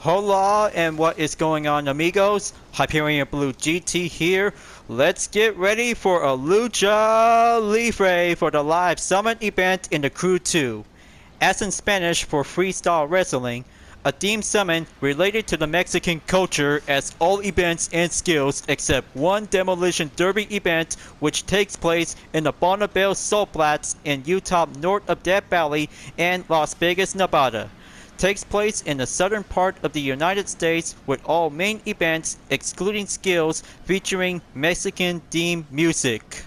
Hola, and what is going on, amigos? Hyperion-Blue-GT here. Let's get ready for a Lucha Libre for the live summit event in the Crew 2. As in Spanish for freestyle wrestling, a theme summon related to the Mexican culture as all events and skills except one Demolition Derby event which takes place in the Bonneville Salt Flats in Utah north of Death Valley and Las Vegas, Nevada. Takes place in the southern part of the United States with all main events excluding skills featuring Mexican themed music.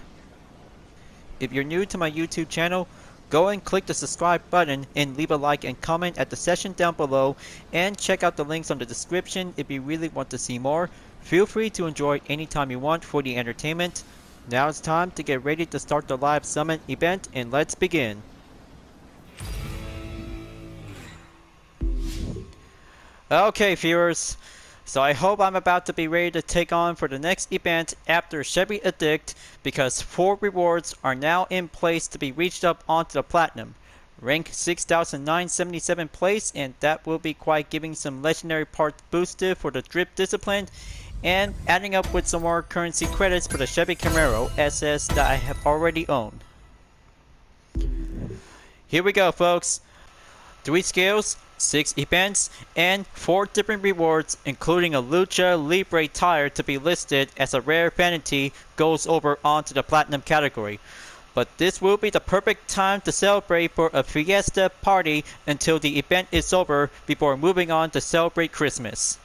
If you're new to my YouTube channel, go and click the subscribe button and leave a like and comment at the section down below, and check out the links on the description if you really want to see more. Feel free to enjoy anytime you want for the entertainment. Now it's time to get ready to start the live summit event, and let's begin. Okay, viewers, so I hope I'm about to be ready to take on for the next event after Chevy Addict, because 4 rewards are now in place to be reached up onto the Platinum. Rank 6,977 place, and that will be quite giving some legendary parts boosted for the Drip Discipline, and adding up with some more currency credits for the Chevy Camaro SS that I have already owned. Here we go, folks. 3 skills, 6 events, and 4 different rewards, including a Lucha Libre tire to be listed as a rare vanity goes over onto the Platinum category. But this will be the perfect time to celebrate for a fiesta party until the event is over before moving on to celebrate Christmas.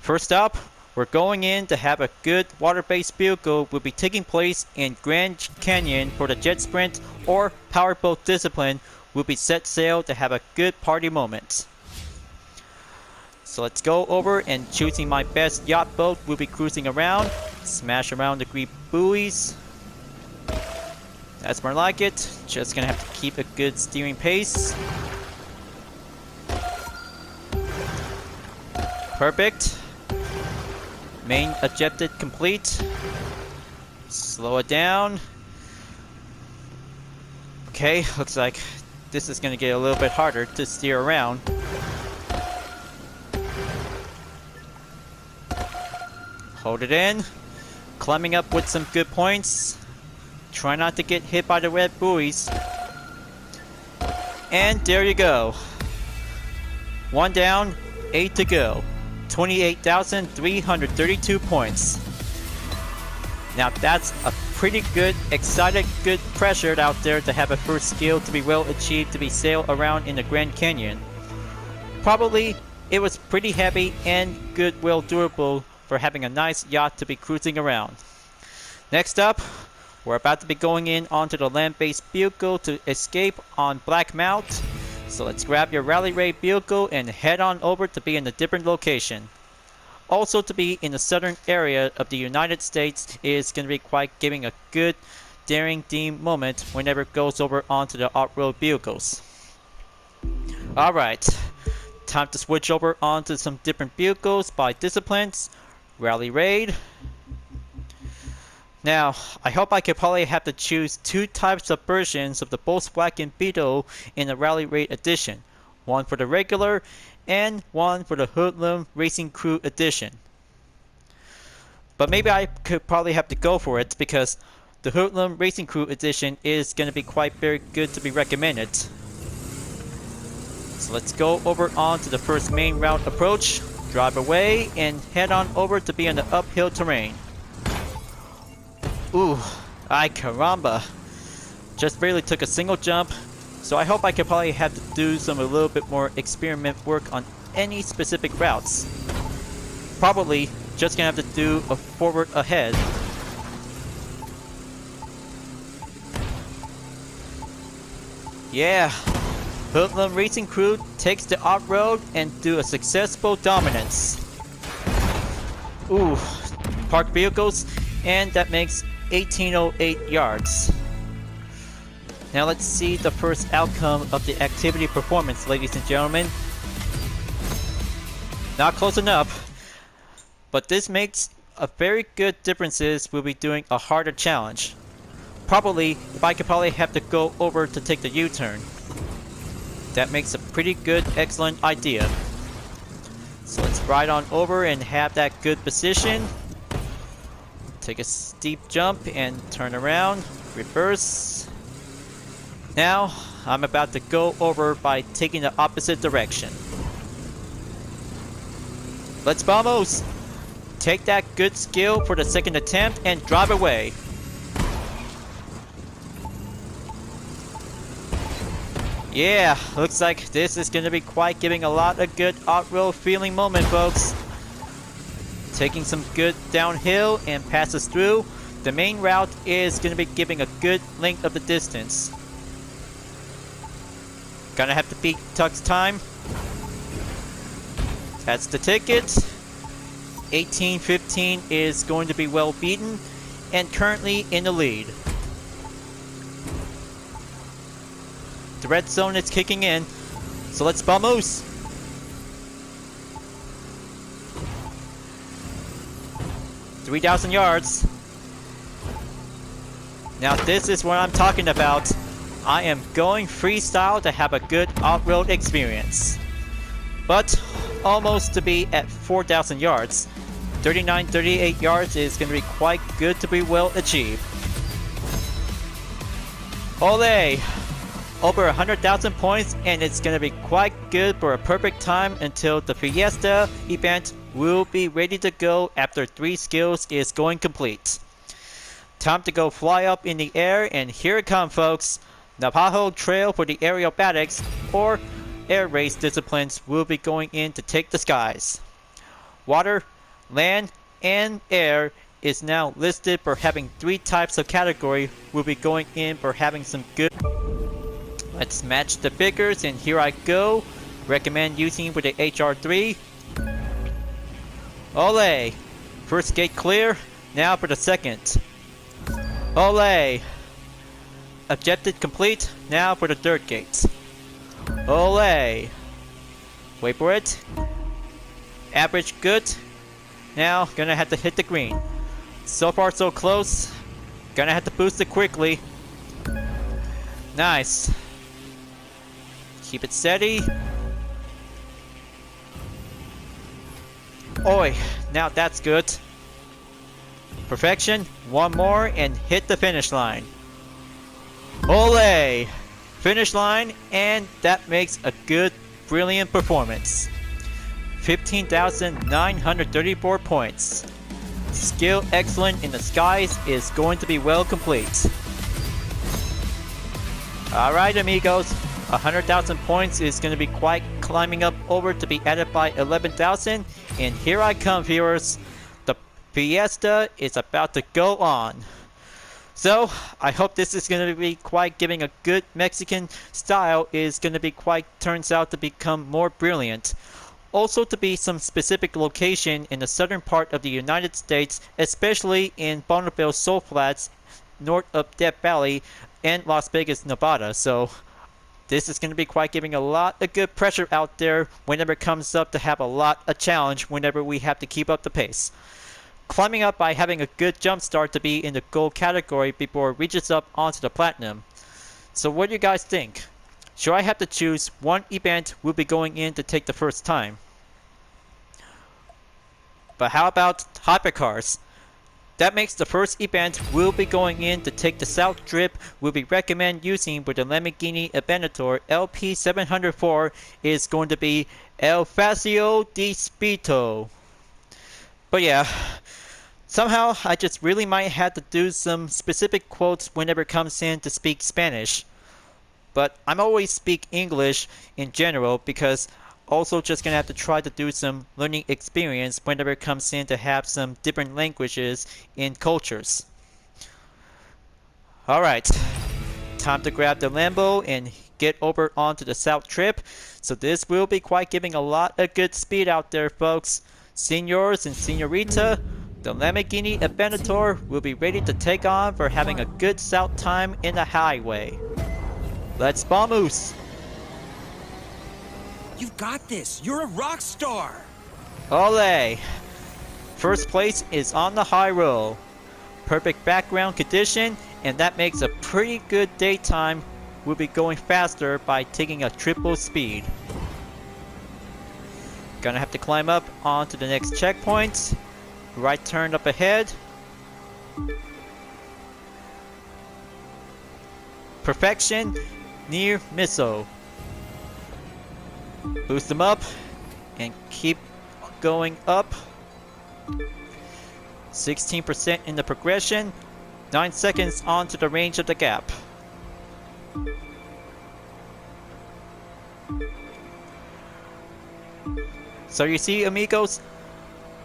First up, we're going in to have a good water-based vehicle will be taking place in Grand Canyon for the Jet Sprint or Powerboat Discipline will be set sail to have a good party moment. So let's go over and choosing my best yacht boat. We'll be cruising around, smash around the green buoys. That's more like it. Just gonna have to keep a good steering pace. Perfect. Main objective complete. Slow it down. Okay, looks like this is going to get a little bit harder to steer around. Hold it in. Climbing up with some good points. Try not to get hit by the red buoys. And there you go. 1 down, 8 to go. 28,332 points. Now that's a pretty good, excited, good pressure out there to have a first skill to be well achieved to be sail around in the Grand Canyon. Probably it was pretty heavy and good, well durable for having a nice yacht to be cruising around. Next up, we're about to be going in onto the land-based vehicle to escape on Black Mount. So let's grab your Rally Raid vehicle and head on over to be in a different location. Also to be in the southern area of the United States is going to be quite giving a good daring theme moment whenever it goes over onto the off-road vehicles. Alright, time to switch over onto some different vehicles by disciplines. Rally Raid. Now, I hope I could probably have to choose 2 types of versions of the Volkswagen Beetle in the Rally Raid edition. One for the regular and one for the Hoodlum Racing Crew edition. But maybe I could probably have to go for it because the Hoodlum Racing Crew edition is going to be quite very good to be recommended. So let's go over on to the first main route approach, drive away, and head on over to be on the uphill terrain. Ooh, ay caramba. Just barely took a single jump. So I hope I could probably have to do a little bit more experiment work on any specific routes. Probably just gonna have to do a forward ahead. Yeah, Hoodlum Racing Crew takes the off-road and do a successful dominance. Ooh, parked vehicles, and that makes 1808 yards. Now let's see the first outcome of the activity performance, ladies and gentlemen. Not close enough, but this makes a very good differences. We'll be doing a harder challenge. Probably, if I could probably have to go over to take the U-turn. That makes a pretty good, excellent idea. So let's ride on over and have that good position. Take a steep jump and turn around, reverse. Now, I'm about to go over by taking the opposite direction. Let's vamos! Take that good skill for the second attempt and drive away. Yeah, looks like this is going to be quite giving a lot of good off-road feeling moment, folks. Taking some good downhill and passes through. The main route is going to be giving a good length of the distance. Gonna have to beat Tuck's time. That's the ticket. 18:15 is going to be well beaten and currently in the lead. The red zone is kicking in, so let's vamos! "3,000 yards. Now this is what I'm talking about. I am going freestyle to have a good off-road experience. But almost to be at 4,000 yards. 39-38 yards is going to be quite good to be well achieved. Ole! Over 100,000 points, and it's going to be quite good for a perfect time until the Fiesta event will be ready to go after 3 skills is going complete. Time to go fly up in the air, and here it comes, folks. Navajo Trail for the aerobatics or air race disciplines will be going in to take the skies. Water, land, and air is now listed for having 3 types of category. Will be going in for having some good. Let's match the figures, and here I go. Recommend using with the HR3. Ole! First gate clear. Now for the second. Ole! Objective complete. Now for the third gate. Ole! Wait for it. Average good. Now gonna have to hit the green. So far so close. Gonna have to boost it quickly. Nice. Keep it steady. Oi, now that's good. Perfection. One more and hit the finish line. Ole! Finish line, and that makes a good, brilliant performance. 15,934 points. Skill excellent in the skies is going to be well complete. Alright amigos, 100,000 points is going to be quite climbing up over to be added by 11,000, and here I come, viewers. The Fiesta is about to go on. So, I hope this is going to be quite giving a good Mexican style is going to be quite turns out to become more brilliant. Also to be some specific location in the southern part of the United States, especially in Bonneville Salt Flats, north of Death Valley, and Las Vegas, Nevada. So, this is going to be quite giving a lot of good pressure out there whenever it comes up to have a lot of challenge whenever we have to keep up the pace. Climbing up by having a good jump start to be in the gold category before it reaches up onto the platinum. So what do you guys think? Should I have to choose one event we'll be going in to take the first time? But how about hypercars? That makes the first event we'll be going in to take the south strip. We'll be recommend using with the Lamborghini Aventador LP704 is going to be El Facio di Spito. But yeah, somehow I just really might have to do some specific quotes whenever it comes in to speak Spanish. But I'm always speak English in general because also just gonna have to try to do some learning experience whenever it comes in to have some different languages in cultures. Alright, time to grab the Lambo and get over onto the south trip. So this will be quite giving a lot of good speed out there, folks. Senors and Senorita, the Lamborghini Aventador will be ready to take on for having a good south time in the highway. Let's vamos! You've got this! You're a rock star! Ole! First place is on the high roll. Perfect background condition, and that makes a pretty good daytime. We'll be going faster by taking a triple speed. Gonna have to climb up onto the next checkpoint. Right turn up ahead. Perfection, near missile. Boost them up and keep going up. 16% in the progression. 9 seconds onto the range of the gap. So you see, amigos,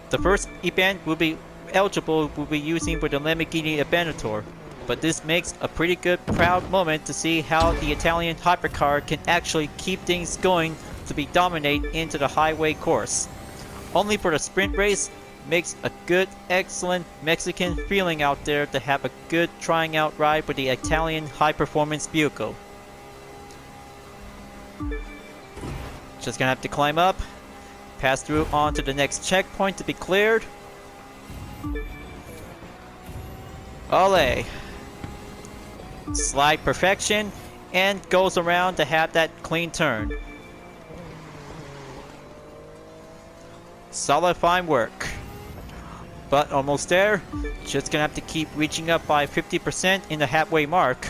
the first event will be eligible will be using for the Lamborghini Aventador, but this makes a pretty good proud moment to see how the Italian hypercar can actually keep things going to be dominate into the highway course. Only for the sprint race makes a good, excellent Mexican feeling out there to have a good trying out ride with the Italian high performance vehicle. Just gonna have to climb up. Pass through onto the next checkpoint to be cleared. Ole. Slide perfection and goes around to have that clean turn. Solid fine work. But almost there. Just gonna have to keep reaching up by 50% in the halfway mark.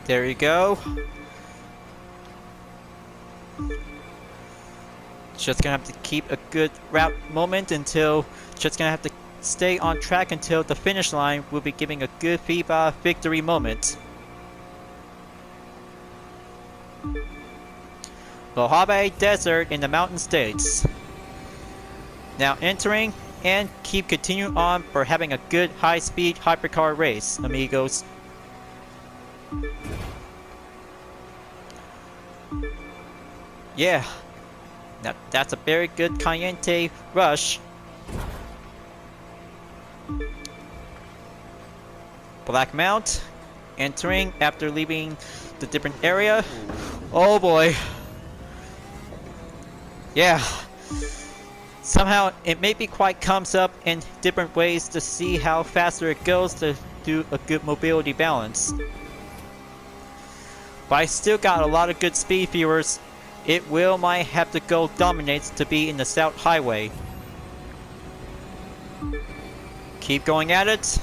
There you go. Just gonna have to keep a good route moment until, just gonna have to stay on track until the finish line. Will be giving a good FIBA victory moment. Mojave Desert in the Mountain States. Now entering and keep continuing on for having a good high-speed hypercar race, amigos. Yeah, now that's a very good Caliente rush. Black Mount, entering after leaving the different area. Oh boy. Yeah. Somehow it maybe quite comes up in different ways to see how faster it goes to do a good mobility balance. But I still got a lot of good speed, viewers. It will might have to go dominates to be in the South Highway. Keep going at it.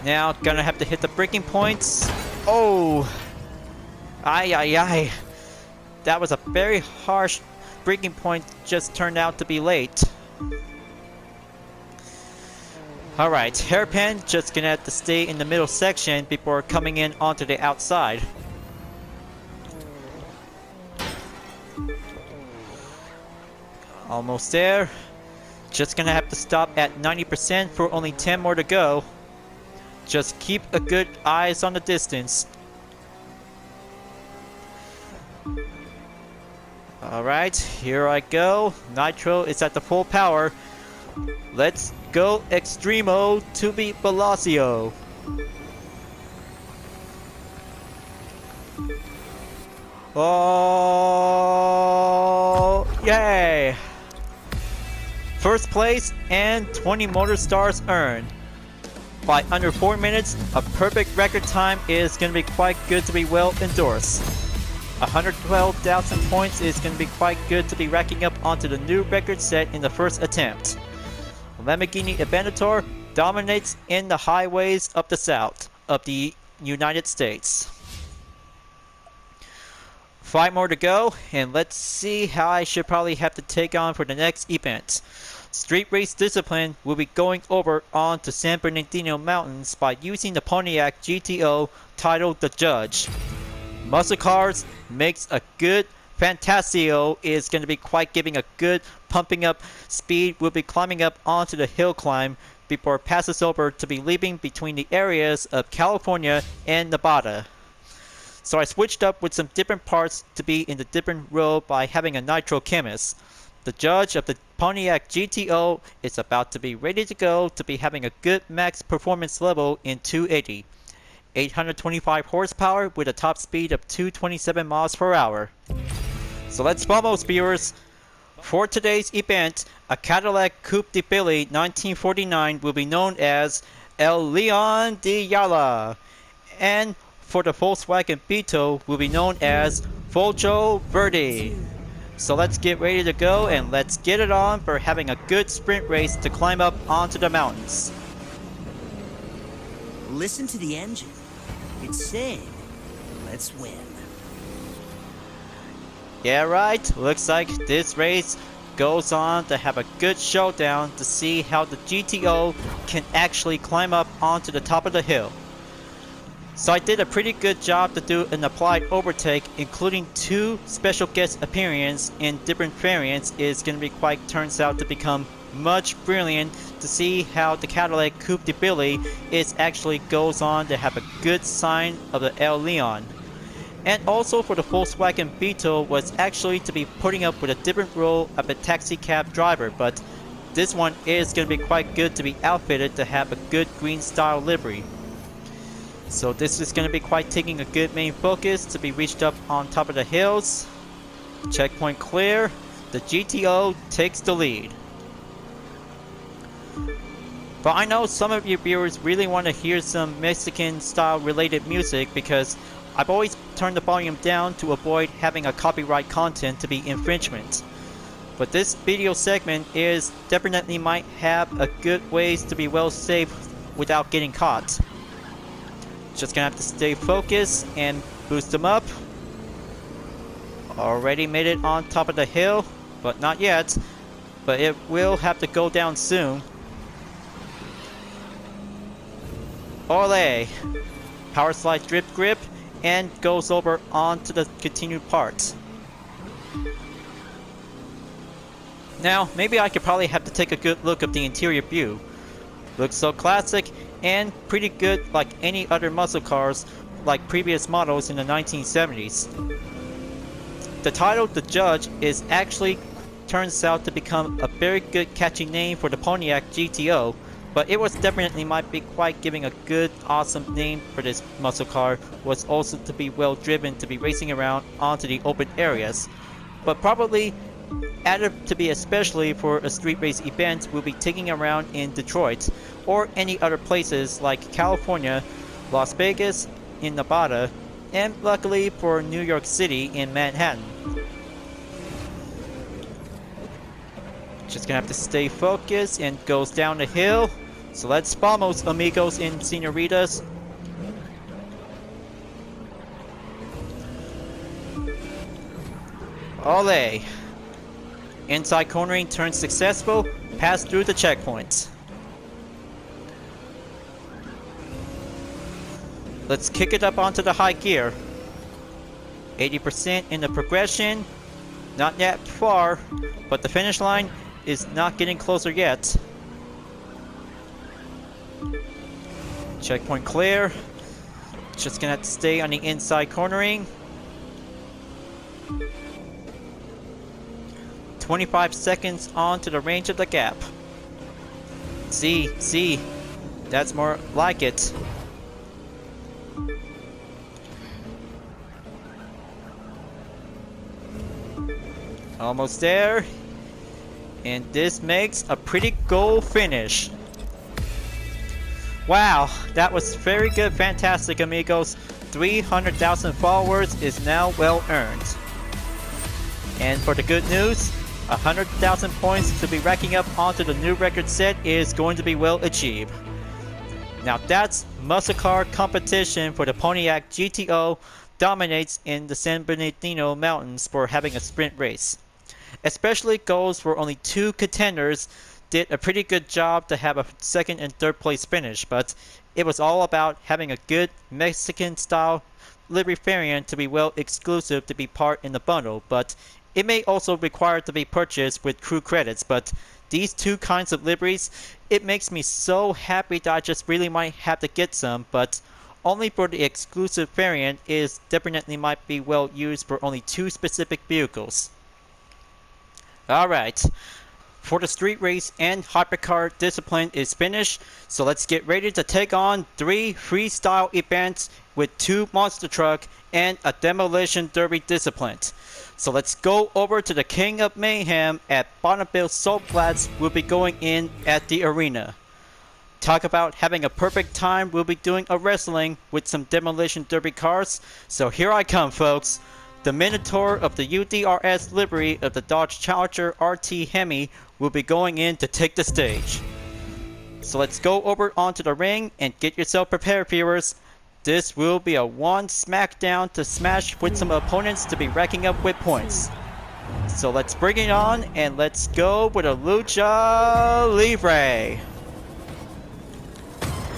Now gonna have to hit the braking points. Oh! Ay ay ay. That was a very harsh braking point, just turned out to be late. Alright, hairpin, just gonna have to stay in the middle section before coming in onto the outside. Almost there. Just gonna have to stop at 90% for only 10 more to go. Just keep a good eyes on the distance. Alright, here I go. Nitro is at the full power. Let's go Extremo to beat Bellagio. Oh, yay! First place and 20 motor stars earned. By under 4 minutes, a perfect record time is going to be quite good to be well endorsed. 112,000 points is going to be quite good to be racking up onto the new record set in the first attempt. Lamborghini Aventador dominates in the highways of the South of the United States. 5 more to go, and let's see how I should probably have to take on for the next event. Street Race Discipline will be going over onto San Bernardino Mountains by using the Pontiac GTO titled The Judge. Muscle Cars makes a good Fantasio is going to be quite giving a good pumping up speed. Will be climbing up onto the hill climb before it passes over to be leaving between the areas of California and Nevada. So I switched up with some different parts to be in the different row by having a nitro chemist. The judge of the Pontiac GTO is about to be ready to go to be having a good max performance level in 280. 825 horsepower with a top speed of 227 miles per hour. So let's vamos, viewers. For today's event, a Cadillac Coupe de Billy 1949 will be known as El Leon de Yala. And for the Volkswagen Beetle will be known as Folcho Verde. So let's get ready to go and let's get it on for having a good sprint race to climb up onto the mountains. Listen to the engine. It's saying, let's win. Yeah, right. Looks like this race goes on to have a good showdown to see how the GTO can actually climb up onto the top of the hill. So I did a pretty good job to do an applied overtake, including 2 special guest appearances in different variants. Is going to be quite turns out to become much brilliant to see how the Cadillac Coupe de Billy is actually goes on to have a good sign of the El Leon. And also for the Volkswagen Beetle was actually to be putting up with a different role of a taxi cab driver, but this one is going to be quite good to be outfitted to have a good green style livery. So this is going to be quite taking a good main focus to be reached up on top of the hills. Checkpoint clear. The GTO takes the lead. But I know some of you viewers really want to hear some Mexican style related music because I've always turned the volume down to avoid having a copyright content to be infringement. But this video segment is definitely might have a good ways to be well safe without getting caught. Just gonna have to stay focused and boost them up. Already made it on top of the hill, but not yet. But it will have to go down soon. Ole! Power slide drip grip and goes over onto the continued part. Now, maybe I could probably have to take a good look at the interior view. Looks so classic and pretty good like any other muscle cars like previous models in the 1970s. The title The Judge is actually turns out to become a very good catchy name for the Pontiac GTO, but it was definitely might be quite giving a good awesome name for this muscle car was also to be well driven to be racing around onto the open areas, but probably added to be especially for a street race event will be taking around in Detroit or any other places like California, Las Vegas, in Nevada, and luckily for New York City in Manhattan. Just gonna have to stay focused and goes down the hill. So let's vamos amigos and senoritas. Ole! Inside cornering turn successful, pass through the checkpoint. Let's kick it up onto the high gear. 80% in the progression, not yet far, but the finish line is not getting closer yet. Checkpoint clear. Just gonna have to stay on the inside cornering. 25 seconds on to the range of the gap. See, that's more like it. Almost there. And this makes a pretty goal finish. Wow, that was very good, fantastic amigos. 300,000 followers is now well earned. And for the good news, 100,000 points to be racking up onto the new record set is going to be well achieved. Now that's muscle car competition for the Pontiac GTO dominates in the San Bernardino Mountains for having a sprint race. Especially goes for only 2 contenders did a pretty good job to have a second and third place finish, but it was all about having a good Mexican style livery variant to be well exclusive to be part in the bundle, but it may also require to be purchased with crew credits. But these 2 kinds of liveries, it makes me so happy that I just really might have to get some, but only for the exclusive variant is definitely might be well used for only 2 specific vehicles. Alright, for the street race and hypercar discipline is finished, so let's get ready to take on 3 freestyle events with 2 monster truck and a demolition derby discipline. So let's go over to the King of Mayhem at Bonneville Salt Flats. We'll be going in at the arena. Talk about having a perfect time, we'll be doing a wrestling with some Demolition Derby cars. So here I come, folks. The Minotaur of the UDRS livery of the Dodge Challenger RT Hemi will be going in to take the stage. So let's go over onto the ring and get yourself prepared, viewers. This will be a one smackdown to smash with some opponents to be racking up with points. So let's bring it on and let's go with a Lucha Libre.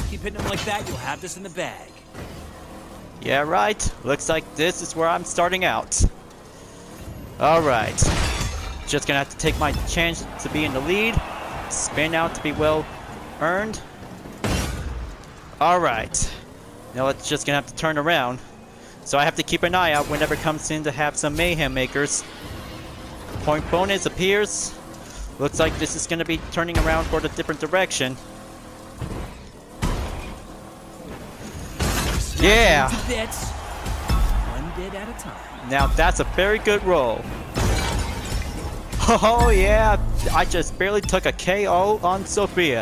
Keep hitting them like that, you'll have this in the bag. Yeah, right. Looks like this is where I'm starting out. Alright. Just gonna have to take my chance to be in the lead. Spin out to be well earned. Alright. Now it's just gonna have to turn around. So I have to keep an eye out whenever it comes in to have some mayhem makers. Point bonus appears. Looks like this is gonna be turning around for the different direction. Yeah! One bit at a time. Now that's a very good roll. Oh yeah! I just barely took a KO on Sophia.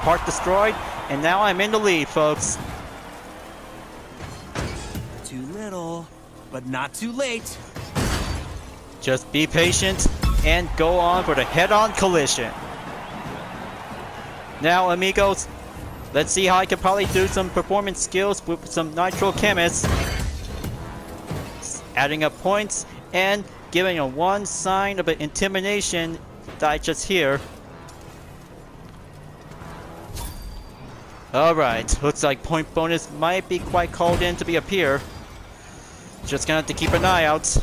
Part destroyed, and now I'm in the lead, folks. Too little, but not too late. Just be patient and go on for the head-on collision. Now, amigos, let's see how I can probably do some performance skills with some Nitro Chemists. Adding up points and giving a one sign of an intimidation that I just hear. Alright, looks like point bonus might be quite called in to be up here. Just gonna have to keep an eye out.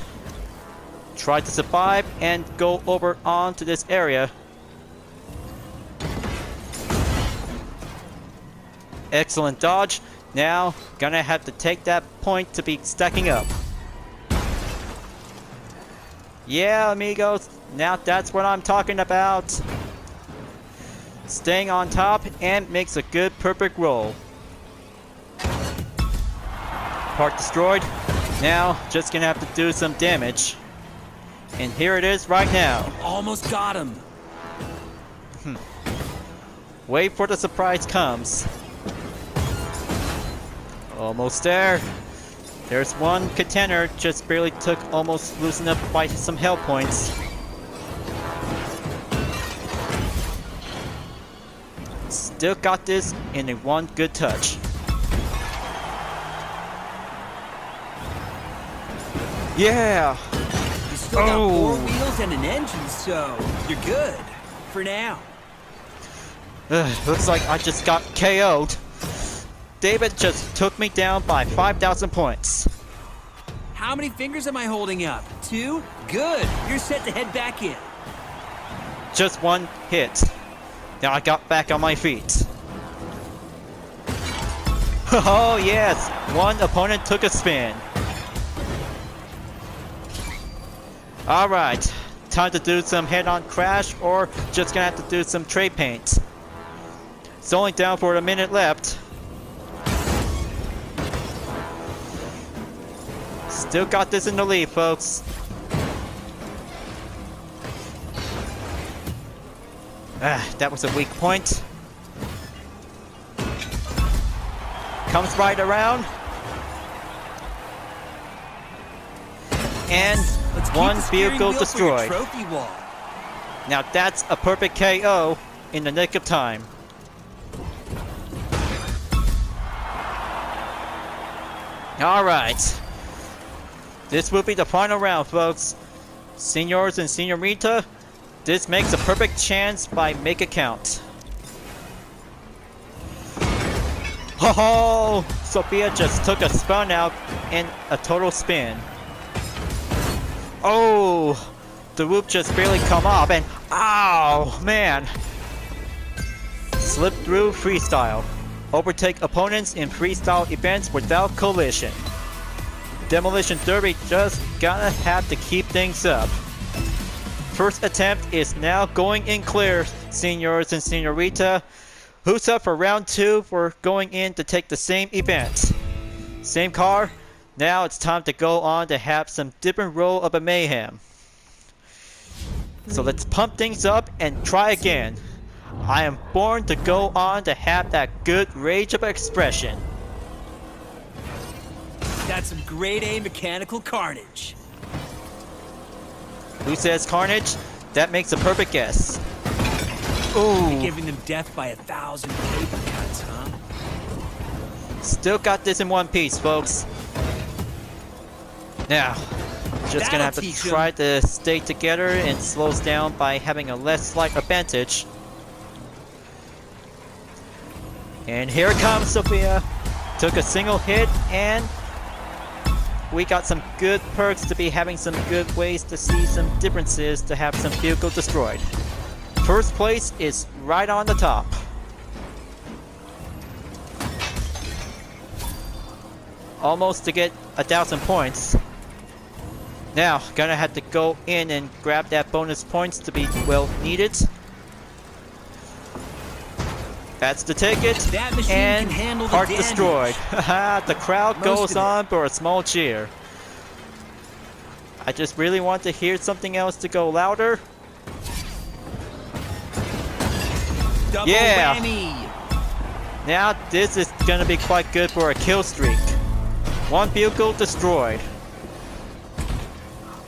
Try to survive and go over onto this area. Excellent dodge. Now, gonna have to take that point to be stacking up. Yeah, amigos, now that's what I'm talking about. Staying on top and makes a good perfect roll. Part destroyed. Now, just gonna have to do some damage. And here it is right now. Almost got him. Wait for the surprise comes. Almost there. There's one contender, just barely took almost loosened up by some health points. Still got this in a one good touch. Yeah! You still got 4 wheels and an engine, so you're good. For now. Looks like I just got KO'd. David just took me down by 5,000 points. How many fingers am I holding up? 2? Good. You're set to head back in. Just one hit. Now I got back on my feet. Oh yes! One opponent took a spin. Alright. Time to do some head-on crash or just gonna have to do some tray paint. It's only down for a minute left. Still got this in the lead, folks. That was a weak point. Comes right around. And one vehicle destroyed. Trophy wall. Now that's a perfect KO in the nick of time. Alright. This will be the final round, folks. Senors and Senorita, this makes a perfect chance by make it count. Oh, Sophia just took a spun out in a total spin. Oh, the whoop just barely come off and ow, man. Slip through freestyle. Overtake opponents in freestyle events without collision. Demolition Derby just gonna have to keep things up. First attempt is now going in clear, senors and senorita. Who's up for round 2 for going in to take the same event? Same car? Now it's time to go on to have some different roll of a mayhem. So let's pump things up and try again. I am born to go on to have that good rage of expression. That's some grade A mechanical carnage. Who says carnage? That makes a perfect guess. Ooh. Giving them death by 1,000 paper cuts, huh? Still got this in one piece, folks. Now, just gonna have to try to stay together and slows down by having a less slight advantage. And here comes Sophia. Took a single hit and we got some good perks to be having some good ways to see some differences to have some vehicle destroyed. First place is right on the top. Almost to get 1,000 points. Now, gonna have to go in and grab that bonus points to be well needed. That's the ticket, that machine and can handle part the destroyed. Haha, the crowd goes on for a small cheer. I just really want to hear something else to go louder. Double yeah! whammy. Now this is gonna be quite good for a kill streak. One vehicle destroyed.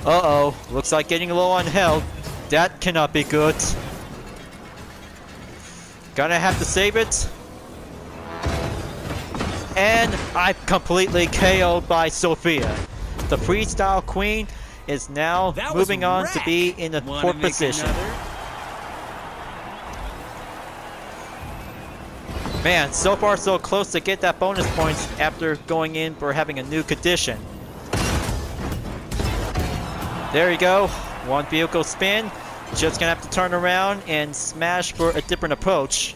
Uh-oh, looks like getting low on health. That cannot be good. Gonna have to save it. And I'm completely KO'd by Sophia. The freestyle queen is now moving on to be in the fourth position. Man, so far so close to get that bonus points after going in for having a new condition. There you go. One vehicle spin. Just gonna have to turn around and smash for a different approach.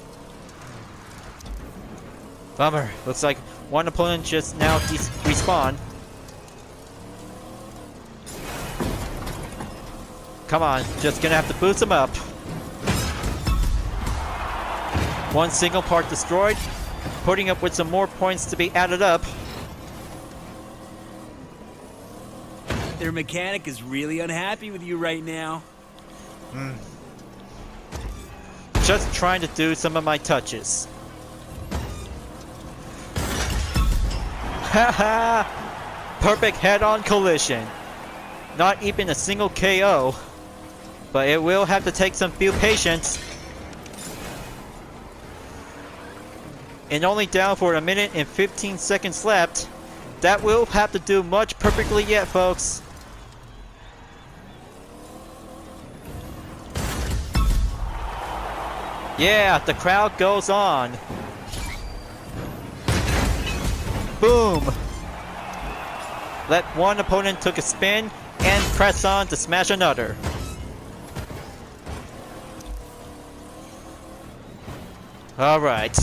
Bummer. Looks like one opponent just now respawned. Come on, just gonna have to boost him up. One single part destroyed, putting up with some more points to be added up. Their mechanic is really unhappy with you right now. Just trying to do some of my touches. Haha! Perfect head-on collision. Not even a single KO. But it will have to take some few patience. And only down for 1 minute and 15 seconds left. That will have to do much perfectly yet, folks. Yeah, the crowd goes on. Boom! Let one opponent took a spin and press on to smash another. Alright.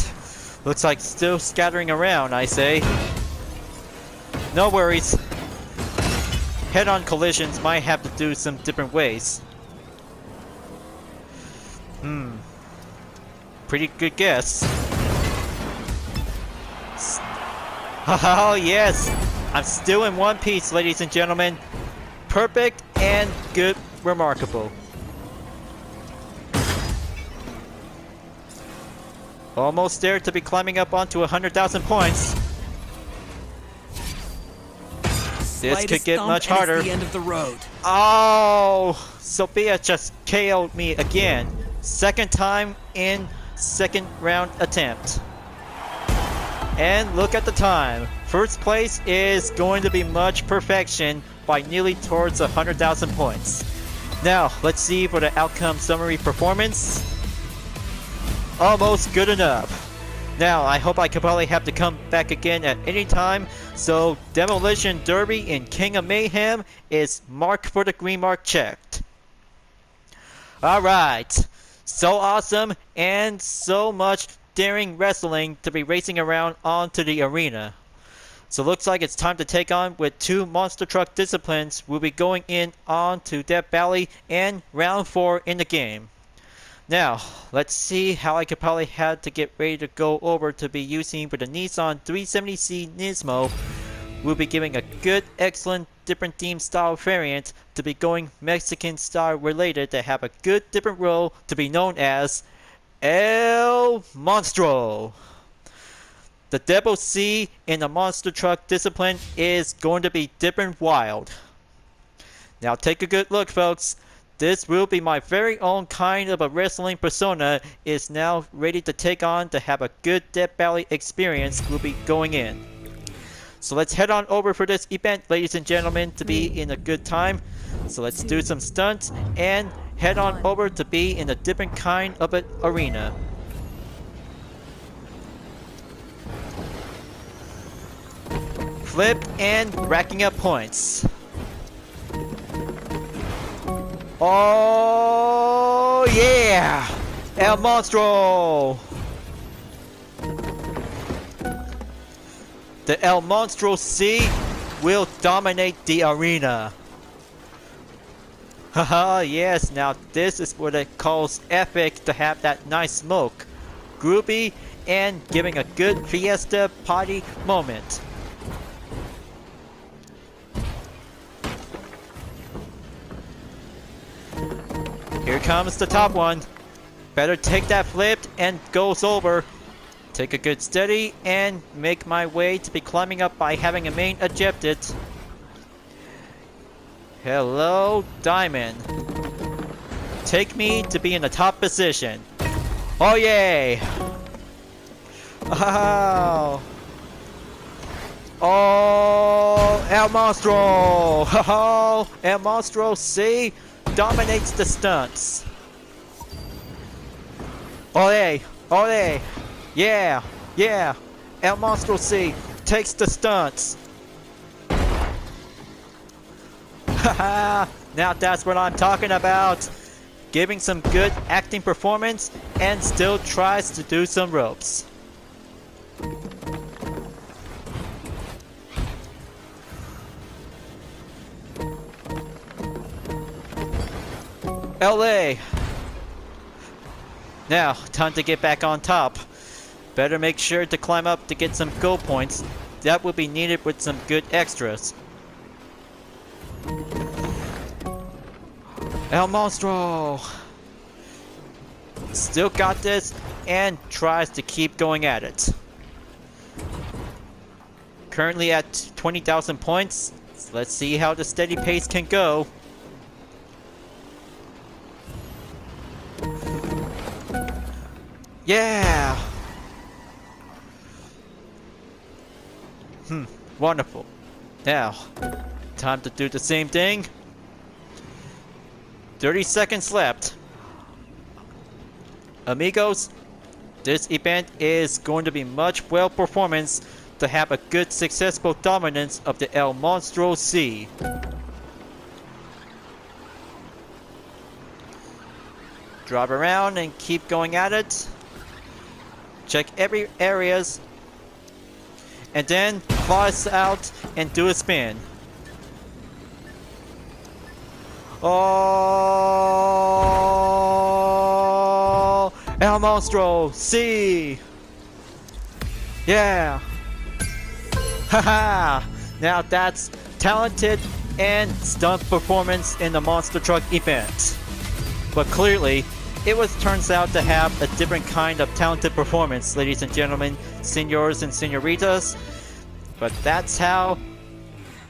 Looks like still scattering around, I say. No worries. Head-on collisions might have to do some different ways. Pretty good guess. Oh yes! I'm still in one piece, ladies and gentlemen. Perfect and good, remarkable. Almost there to be climbing up onto 100,000 points. This could get much harder. The end of the road. Oh, Sophia just KO'd me again. Second time in second round attempt. And look at the time. First place is going to be much perfection by nearly towards 100,000 points. Now, let's see for the outcome summary performance. Almost good enough. Now, I hope I could probably have to come back again at any time. So, Demolition Derby in King of Mayhem is marked for the green mark checked. Alright. So awesome and so much daring wrestling to be racing around onto the arena. So looks like it's time to take on with 2 monster truck disciplines. We'll be going in on to Death Valley and round 4 in the game. Now, let's see how I could probably have to get ready to go over to be using with the Nissan 370C Nismo. We'll be giving a good, excellent, different theme style variant to be going Mexican style related to have a good different role to be known as El Monstro. The Double C in the monster truck discipline is going to be different wild. Now take a good look, folks. This will be my very own kind of a wrestling persona is now ready to take on to have a good Death Valley experience will be going in. So let's head on over for this event, ladies and gentlemen, to be in a good time. So let's do some stunts and head on over to be in a different kind of an arena. Flip and racking up points. Oh yeah! El Monstro! The El Monstro C will dominate the arena. Haha, yes, now this is what it calls epic to have that nice smoke. Groovy and giving a good fiesta party moment. Here comes the top one. Better take that flip and goes over. Take a good steady and make my way to be climbing up by having a main ejected. Hello, Diamond. Take me to be in the top position. Oh yay! Oh! Oh! El Monstro! Oh! El Monstro C dominates the stunts. Ole! Ole! Yeah! Yeah! El Monstro C takes the stunts. Haha! Now that's what I'm talking about. Giving some good acting performance and still tries to do some ropes. LA! Now, time to get back on top. Better make sure to climb up to get some gold points. That will be needed with some good extras. El Monstro! Still got this and tries to keep going at it. Currently at 20,000 points. So let's see how the steady pace can go. Yeah! Wonderful. Now, time to do the same thing. 30 seconds left. Amigos, this event is going to be much well performance to have a good successful dominance of the El Monstro C. Drive around and keep going at it. Check every areas. And then flies out and do a spin. Oh, El Monstro C. Yeah. Haha. Now that's talented and stunt performance in the monster truck event. But clearly, it turns out to have a different kind of talented performance, ladies and gentlemen, senors and senoritas. But that's how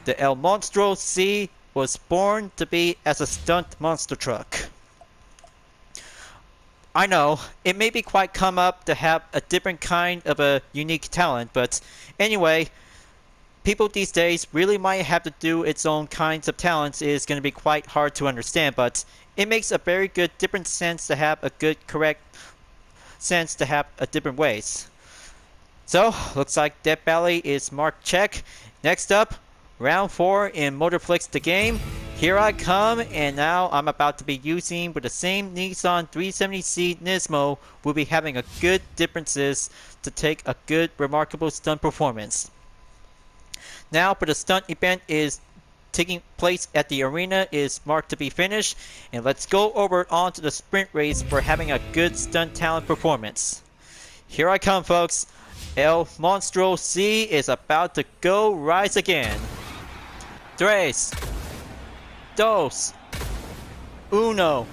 the El Monstro C was born to be as a stunt monster truck. I know, it may be quite come up to have a different kind of a unique talent, but anyway, people these days really might have to do its own kinds of talents is going to be quite hard to understand, but it makes a very good different sense to have a good correct sense to have a different ways. So, looks like Death Valley is marked check. Next up, round 4 in Motorflix the game. Here I come, and now I'm about to be using with the same Nissan 370C Nismo. We'll be having a good differences to take a good remarkable stunt performance. Now for the stunt event is taking place at the arena is marked to be finished, and let's go over onto the sprint race for having a good stunt talent performance. Here I come, folks. El Monstro C is about to go rise again. 3, 2, 1,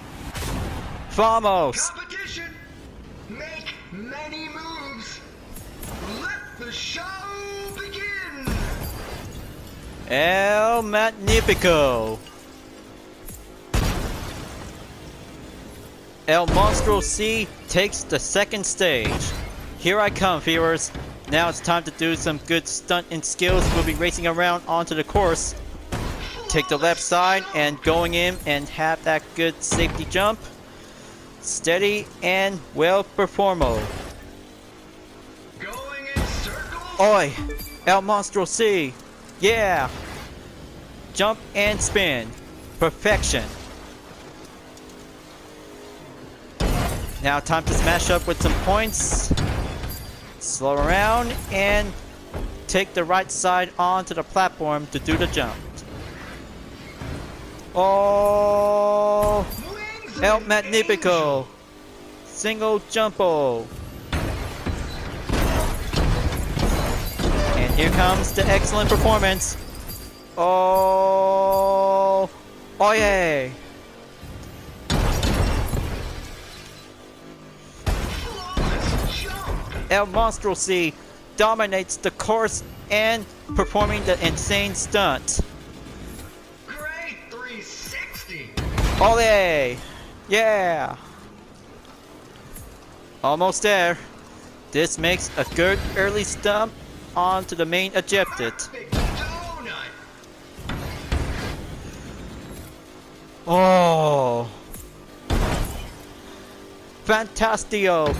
vamos! Competition Many moves. Let the show begin. El Magnifico. El Monstro C takes the second stage. Here I come, viewers. Now it's time to do some good stunting skills. We'll be racing around onto the course. Take the left side and going in and have that good safety jump. Steady and well performo. Going in circles. Oi! El Monstro C! Yeah! Jump and spin. Perfection. Now time to smash up with some points. Slow around and take the right side onto the platform to do the jump. Oh! El Magnifico! Single jumpo! And here comes the excellent performance. Oh! Oh yeah! El Monstro C dominates the course and performing the insane stunt. Great 360. Ole! Yeah! Almost there. This makes a good early stump onto the main objective. Perfect donut. Oh! Fantastio!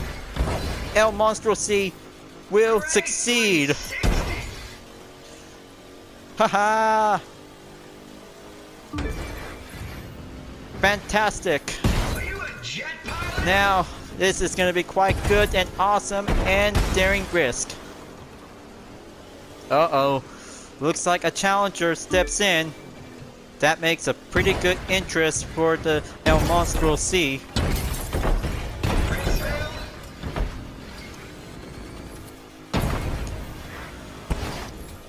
El Monstro C will Great succeed! 360. Haha! Fantastic! Are you a jet pilot? Now, this is going to be quite good and awesome and daring risk. Uh-oh. Looks like a challenger steps in. That makes a pretty good interest for the El Monstro C. Race failed.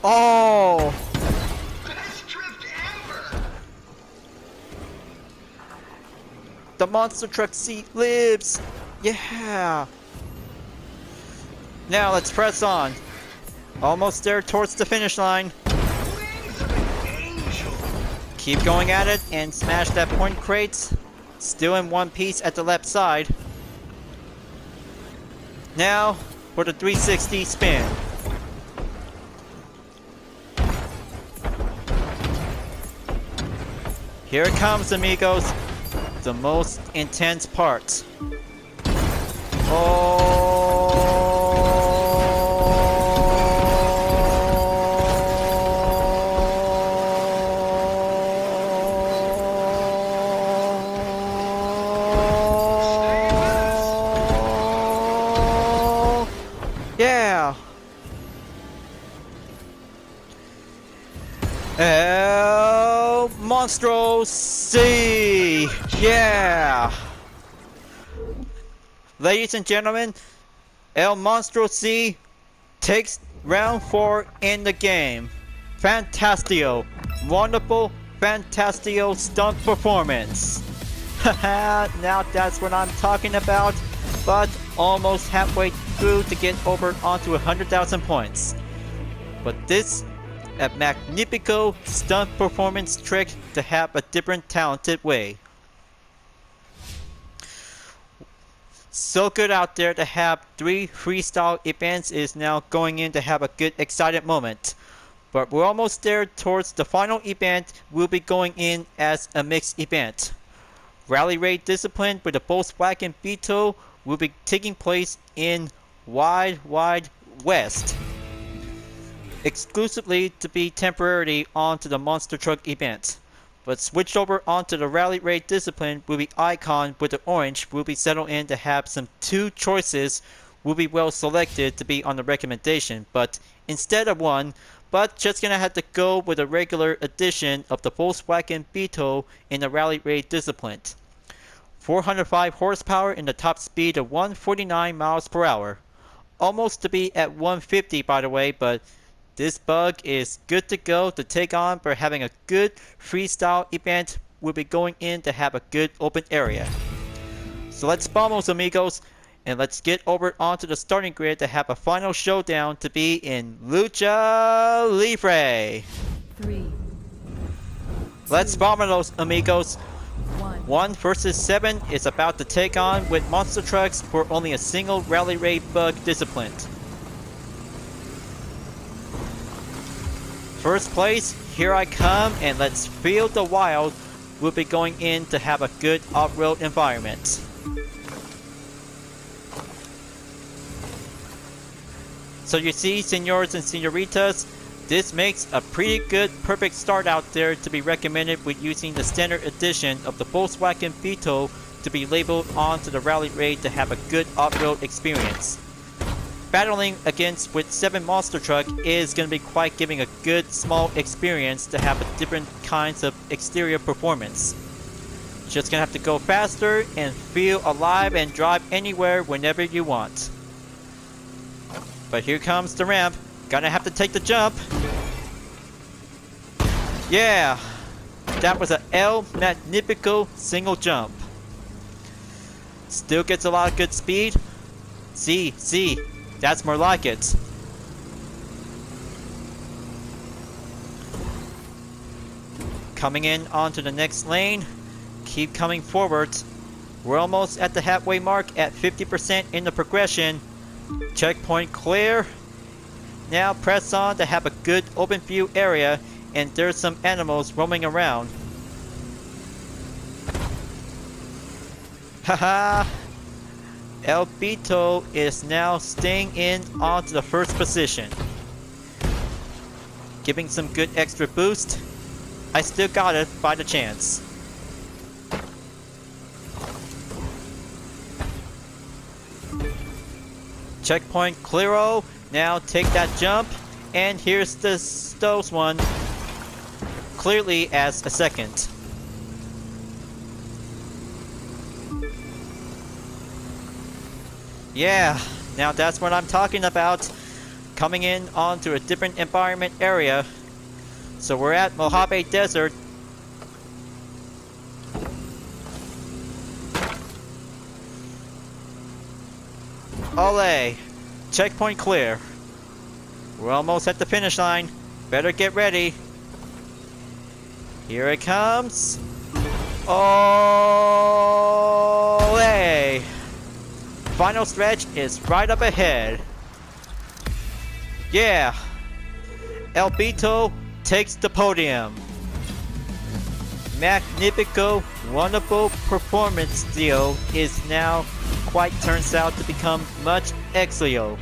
Oh! Best drift ever. The monster truck C lives! Yeah! Now let's press on. Almost there towards the finish line. Wings of an angel. Keep going at it and smash that point crate. Still in one piece at the left side. Now for the 360 spin. Here it comes, amigos. The most intense part. Oh! Yeah. El Monstro C! Yeah! Ladies and gentlemen, El Monstro C takes round 4 in the game. Fantastio. Wonderful, Fantastio stunt performance. Haha, now that's what I'm talking about, but almost halfway through to get over onto 100,000 points. But this a magnifico stunt performance trick to have a different talented way. So good out there to have 3 freestyle events is now going in to have a good excited moment. But we're almost there towards the final event. We'll be going in as a mixed event. Rally Raid Discipline with the Volkswagen Beetle will be taking place in Wide West. Exclusively to be temporarily onto the Monster Truck event. But switched over onto the Rally Raid Discipline will be Icon with the orange will be settled in to have some 2 choices will be well selected to be on the recommendation, but instead of 1, but just gonna have to go with a regular edition of the Volkswagen Beetle in the Rally Raid Discipline. 405 horsepower and the top speed of 149 miles per hour. Almost to be at 150 by the way, but this bug is good to go to take on for having a good freestyle event. We'll be going in to have a good open area. So let's vamos amigos. and let's get over onto the starting grid to have a final showdown to be in Lucha Libre. 3. Let's vamanos, amigos. 1. 1 versus 7 is about to take on with monster trucks for only a single rally raid bug discipline. First place, here I come, and let's feel the wild. We'll be going in to have a good off-road environment. So you see, senors and senoritas, this makes a pretty good perfect start out there to be recommended with using the standard edition of the Volkswagen Beetle to be labeled onto the rally raid to have a good off-road experience. Battling against with 7 monster truck is going to be quite giving a good small experience to have a different kinds of exterior performance. Just gonna have to go faster and feel alive and drive anywhere whenever you want. But here comes the ramp. Gonna have to take the jump. Yeah, that was a El Magnifico single jump. Still gets a lot of good speed. See, that's more like it. Coming in onto the next lane. Keep coming forward. We're almost at the halfway mark at 50% in the progression. Checkpoint clear. Now press on to have a good open view area, and there's some animals roaming around. Haha! El Beetle is now staying in onto the first position. Giving some good extra boost. I still got it by the chance. Checkpoint clearo. Now take that jump, and here's the Stoves one, clearly as a second. Yeah, now that's what I'm talking about. Coming in onto a different environment area. So we're at Mojave Desert. Ole! Checkpoint clear. We're almost at the finish line. Better get ready. Here it comes. Ole! Final stretch is right up ahead. Yeah! El Beetle takes the podium. Magnifico, wonderful performance deal is now quite turns out to become much Exio.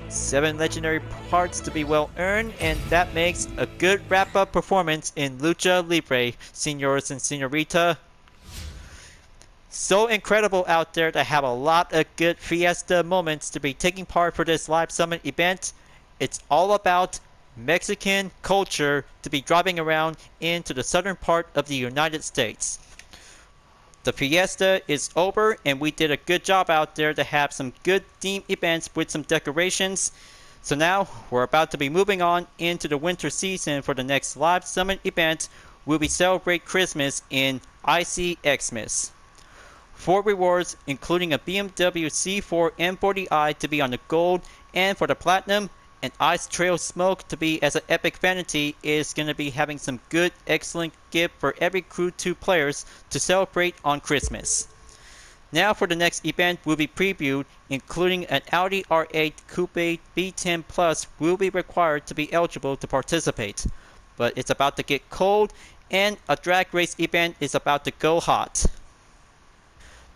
7 legendary parts to be well earned, and that makes a good wrap-up performance in Lucha Libre, senors and senorita. So incredible out there to have a lot of good fiesta moments to be taking part for this live summit event. It's all about Mexican culture to be driving around into the southern part of the United States. The fiesta is over, and we did a good job out there to have some good theme events with some decorations. So now we're about to be moving on into the winter season for the next live summit event. We'll be celebrate Christmas in IC Xmas. 4 rewards, including a BMW C4 M40i to be on the gold, and for the platinum, an Ice Trail Smoke to be as an epic vanity is going to be having some good excellent gift for every Crew 2 players to celebrate on Christmas. Now for the next event will be previewed, including an Audi R8 Coupe B10 Plus will be required to be eligible to participate. But it's about to get cold, and a drag race event is about to go hot.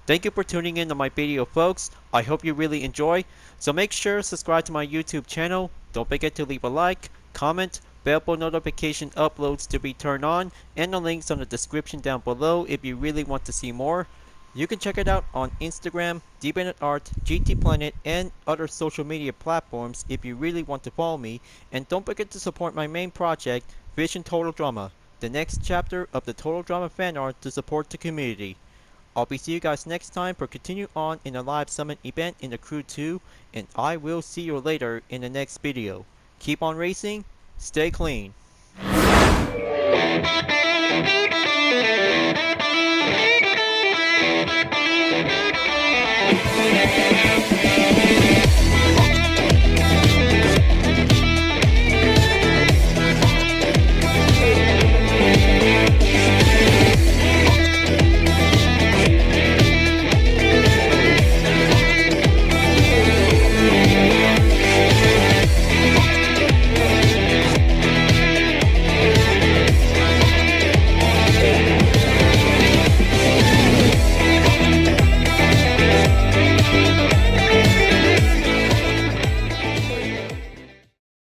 Thank you for tuning in to my video, folks. I hope you really enjoy. So make sure to subscribe to my YouTube channel. Don't forget to leave a like, comment, bell for notification uploads to be turned on, and the links on the description down below if you really want to see more. You can check it out on Instagram, Deviant Art, GT Planet, and other social media platforms if you really want to follow me. And don't forget to support my main project, Vision Total Drama, the next chapter of the Total Drama fan art to support the community. I'll be see you guys next time for continue on in a live summit event in the Crew 2, and I will see you later in the next video. Keep on racing, stay clean.